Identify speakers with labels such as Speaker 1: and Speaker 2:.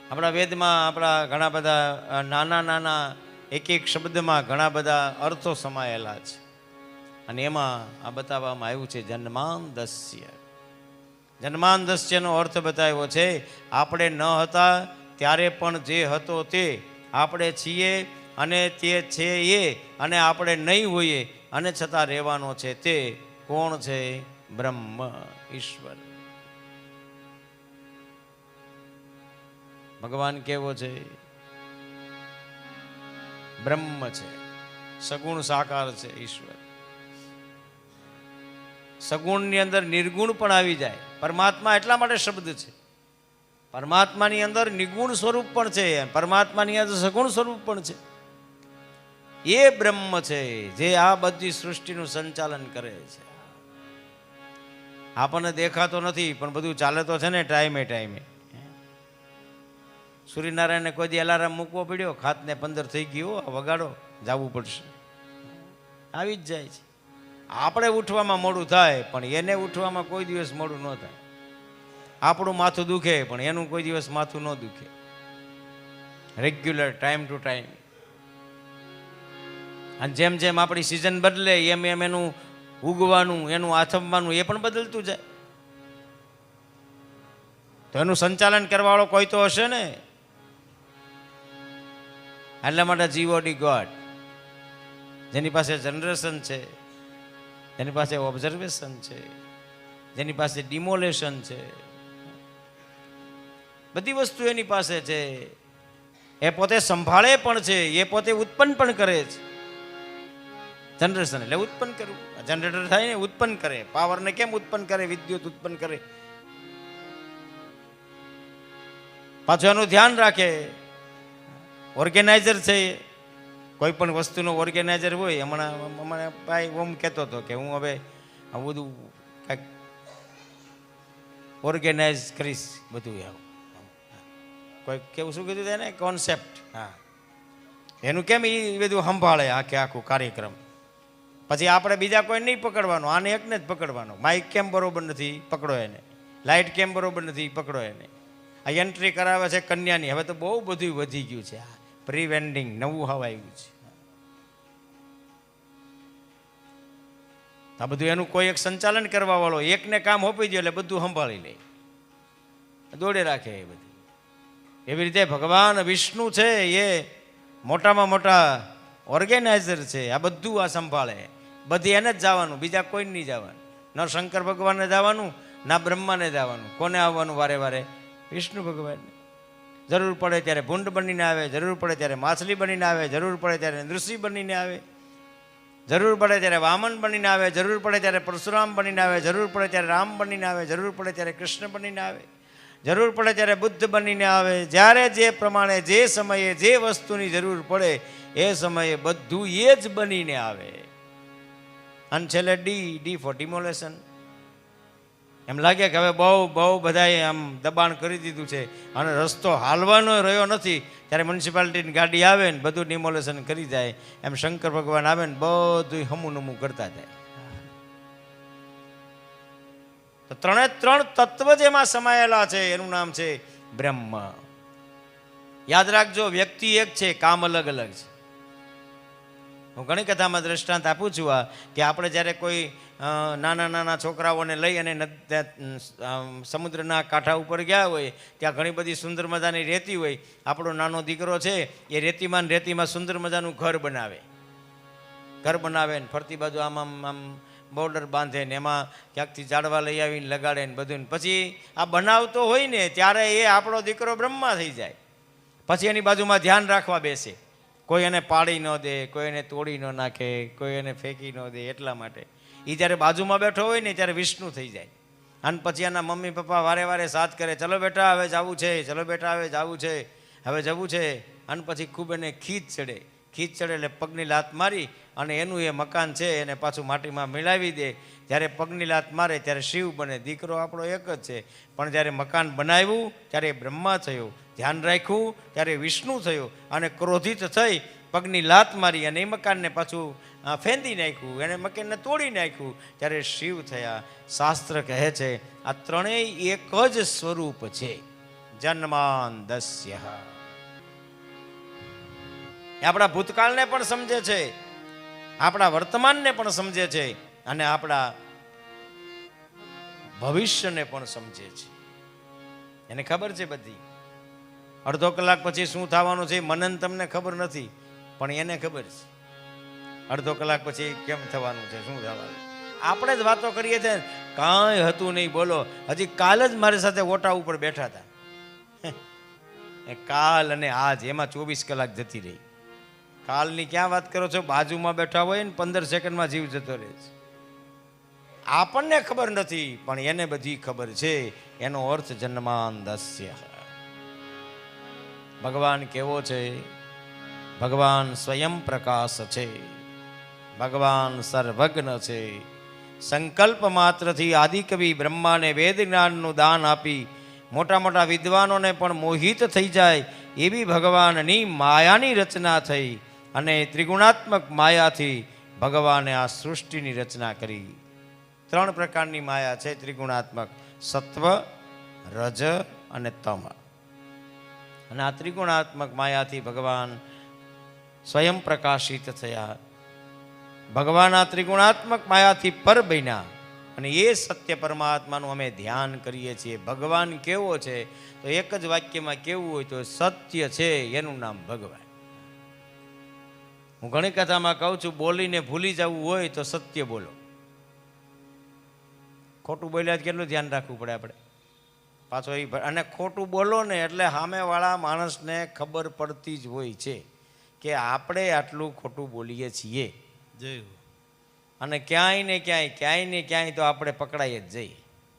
Speaker 1: આપણા વેદમાં આપણા ઘણા બધા નાના નાના એક એક શબ્દમાં ઘણા બધા અર્થો સમાયેલા છે, અને એમાં આ બતાવવામાં આવ્યું છે જન્માંદસ્ય. જન્માંદસ્યનો અર્થ બતાવ્યો છે આપણે ન હતા ત્યારે પણ જે હતો તે આપણે છીએ, અને તે છે એ, અને આપણે નહીં હોઈએ અને છતાં રહેવાનો છે તે કોણ છે? બ્રહ્મ, ઈશ્વર. ભગવાન કેવો છે? બ્રહ્મ છે, સગુણ સાકાર છે ઈશ્વર. સગુણની અંદર નિર્ગુણ પણ આવી જાય. પરમાત્મા એટલા માટે શબ્દ છે. પરમાત્માની અંદર નિગુણ સ્વરૂપ પણ છે, પરમાત્માની અંદર સગુણ સ્વરૂપ પણ છે. એ બ્રહ્મ છે જે આ બધી સૃષ્ટિનું સંચાલન કરે છે. આપણને દેખાતો નથી પણ બધું ચાલે તો છે ને ટાઈમે ટાઈમે. સૂર્યનારાયણને કોઈ દી અલાર્મ મૂકવો પડ્યો? ખાતને 15 થઈ ગયું, વગાડો, જવું પડશે, આવી જ જાય છે. આપણે ઉઠવામાં મોડું થાય પણ એને ઉઠવામાં કોઈ દિવસ મોડું ન થાય. આપણું માથું દુખે પણ એનું કોઈ દિવસ માથું ન દુખે. Regular, time to time. અને જેમ જેમ આપણી સિઝન બદલે એમ એમ એનું ઉગવાનું, એનું આથમવાનું એ પણ બદલતું જાય. તો એનું સંચાલન કરવાવાળો કોઈ તો હશે ને. એટલા માટે જીઓડી ગોડ, જેની પાસે જનરેશન છે, જેની પાસે ઓબ્ઝર્વેશન છે, જેની પાસે ડિમોલેશન છે, બધી વસ્તુ એની પાસે છે. એ પોતે સંભાળે પણ છે, એ પોતે ઉત્પન્ન પણ કરે છે. જનરેશન એટલે ઉત્પન્ન કરવું. જનરેટર થાય ને, ઉત્પન્ન કરે. પાવરને કેમ ઉત્પન્ન કરે? વિદ્યુત ઉત્પન્ન કરે. પાછું એનું ધ્યાન રાખે. ઓર્ગેનાઇઝર છે, કોઈ પણ વસ્તુનો ઓર્ગેનાઇઝર હોય. હમણાં ભાઈ ઓમ કહેતો હતો કે હું હવે આ બધું કાંઈક ઓર્ગેનાઇઝ કરીશ બધું. એવું કોઈ કેવું શું કીધું એને? કોન્સેપ્ટ. હા, એનું કેમ એ બધું સંભાળે આખે આખું કાર્યક્રમ. પછી આપણે બીજા કોઈ નહીં પકડવાનું, આને એકને જ પકડવાનો. માઇક કેમ બરોબર નથી? પકડો એને. લાઇટ કેમ બરોબર નથી? પકડો એને. આ એન્ટ્રી કરાવે છે કન્યાની. હવે તો બહુ બધું વધી ગયું છે. પ્રી વેડિંગ નવું હવા આવ્યું છે. આ બધું એનું કોઈ એક સંચાલન કરવા વાળો એકને કામ હોપી દે એટલે બધું સંભાળી લે, દોડે રાખે. એ બધી એવી રીતે ભગવાન વિષ્ણુ છે, એ મોટામાં મોટા ઓર્ગેનાઇઝર છે. આ બધું આ સંભાળે. બધી એને જ જવાનું, બીજા કોઈ નહીં જવાનું. ન શંકર ભગવાનને જવાનું, ના બ્રહ્માને જવાનું. કોને આવવાનું વારે વારે? વિષ્ણુ ભગવાનને. જરૂર પડે ત્યારે ભૂંડ બનીને આવે, જરૂર પડે ત્યારે માછલી બનીને આવે, જરૂર પડે ત્યારે નૃષિ બનીને આવે, જરૂર પડે ત્યારે વામન બનીને આવે, જરૂર પડે ત્યારે પરશુરામ બનીને આવે, જરૂર પડે ત્યારે રામ બનીને આવે, જરૂર પડે ત્યારે કૃષ્ણ બનીને આવે, જરૂર પડે ત્યારે બુદ્ધ બનીને આવે. જ્યારે જે પ્રમાણે જે સમયે જે વસ્તુની જરૂર પડે એ સમયે બધું એ જ બનીને આવે. અને છેલ્લે ડી ફોર ડિમોલેશન. એમ લાગે કે હવે બહુ બહુ બધાએ આમ દબાણ કરી દીધું છે અને રસ્તો હાલવાનો રહ્યો નથી, ત્યારે મ્યુનિસિપાલિટીની ગાડી આવે ને બધું ડિમોલેશન કરી જાય. એમ શંકર ભગવાન આવે ને બધું હમુનમું કરતા જાય. તો ત્રણે ત્રણ તત્વ જેમાં સમાયેલા છે એનું નામ છે બ્રહ્મ. યાદ રાખજો, વ્યક્તિ એક છે, કામ અલગ અલગ છે. હું ઘણી કથામાં દ્રષ્ટાંત આપું છું આ કે આપણે જ્યારે કોઈ નાના નાના છોકરાઓને લઈ અને સમુદ્રના કાંઠા ઉપર ગયા હોય, ત્યાં ઘણી બધી સુંદર મજાની રેતી હોય. આપણો નાનો દીકરો છે એ રેતીમાં સુંદર મજાનું ઘર બનાવે ને ફરતી બાજુ આમ આમ આમ બોર્ડર બાંધે ને એમાં ક્યાંકથી ઝાડવા લઈ આવીને લગાડે ને બધું. પછી આ બનાવતો હોય ને ત્યારે એ આપણો દીકરો બ્રહ્મા થઈ જાય. પછી એની બાજુમાં ધ્યાન રાખવા બેસે. કોઈ એને પાડી ન દે, કોઈ એને તોડી ન નાખે, કોઈ એને ફેંકી ન દે. એટલા માટે એ જ્યારે બાજુમાં બેઠો હોય ને ત્યારે વિષ્ણુ થઈ જાય. અને પછી એના મમ્મી પપ્પા વારે વારે સાથ કરે, ચલો બેટા હવે જવું છે, ચલો બેટા હવે જવું છે, હવે જવું છે. અને પછી ખૂબ એને ખીચ ચડે એટલે પગની લાત મારી અને એનું એ મકાન છે એને પાછું માટીમાં મિલાવી દે. જ્યારે પગની લાત મારે ત્યારે શિવ બને. દીકરો આપણો એક જ છે, પણ જ્યારે મકાન બનાવ્યું ત્યારે બ્રહ્મા થયો, ધ્યાન રાખ્યું ત્યારે વિષ્ણુ થયો, અને ક્રોધિત થઈ પગની લાત મારી અને એ મકાનને પાછું ફેંદી નાખ્યું, એને મકાનને તોડી નાખ્યું ત્યારે શિવ થયા. શાસ્ત્ર કહે છે આ ત્રણેય એક જ સ્વરૂપ છે. જન્માંદસ્ય. એ આપણા ભૂતકાળને પણ સમજે છે, આપણા વર્તમાનને પણ સમજે છે અને આપણા ભવિષ્યને પણ સમજે છે. એને ખબર છે બધી. અડધો કલાક પછી શું થવાનું છે મને ને તમને ખબર નથી, પણ એને ખબર છે અડધો કલાક પછી કેમ થવાનું છે, શું થવાનું. આપણે જ વાતો કરીએ છીએ, કાંઈ હતું નહીં. બોલો, હજી કાલ જ મારી સાથે ઓટા ઉપર બેઠા હતા. કાલ અને આજ એમાં 24 કલાક જતી રહી. કાલની ક્યાં વાત કરો છો? બાજુમાં બેઠા હોય ને 15 સેકન્ડમાં જીવ જતો રહે છે. આપણને ખબર નથી, પણ એને બધી ખબર છે. એનો અર્થ જન્માંદસ્ય. ભગવાન કેવો છે? ભગવાન સ્વયં પ્રકાશ છે. ભગવાન સર્વજ્ઞ છે. સંકલ્પ માત્રથી આદિકવિ બ્રહ્માને વેદ જ્ઞાનનું દાન આપી મોટા મોટા વિદ્વાનોને પણ મોહિત થઈ જાય એવી ભગવાનની માયાની રચના થઈ અને ત્રિગુણાત્મક માયાથી ભગવાને આ સૃષ્ટિની રચના કરી. 3 પ્રકારની માયા છે ત્રિગુણાત્મક: સત્વ, રજ અને તમ. અને આ ત્રિગુણાત્મક માયાથી ભગવાન સ્વયં પ્રકાશિત થયા. ભગવાન આ ત્રિગુણાત્મક માયાથી પર બન્યા અને એ સત્ય પરમાત્માનું અમે ધ્યાન કરીએ છીએ. ભગવાન કેવો છે? તો એક જ વાક્યમાં કેવું હોય તો સત્ય છે, એનું નામ ભગવાન. હું ઘણી કથામાં કહું છું, બોલીને ભૂલી જવું હોય તો સત્ય બોલો. ખોટું બોલ્યા કેટલું ધ્યાન રાખવું પડે આપણે પાછો એ. અને ખોટું બોલો ને એટલે સામેવાળા માણસને ખબર પડતી જ હોય છે કે આપણે આટલું ખોટું બોલીએ છીએ. અને ક્યાંય ને ક્યાંય તો આપણે પકડાઈ જ જઈએ.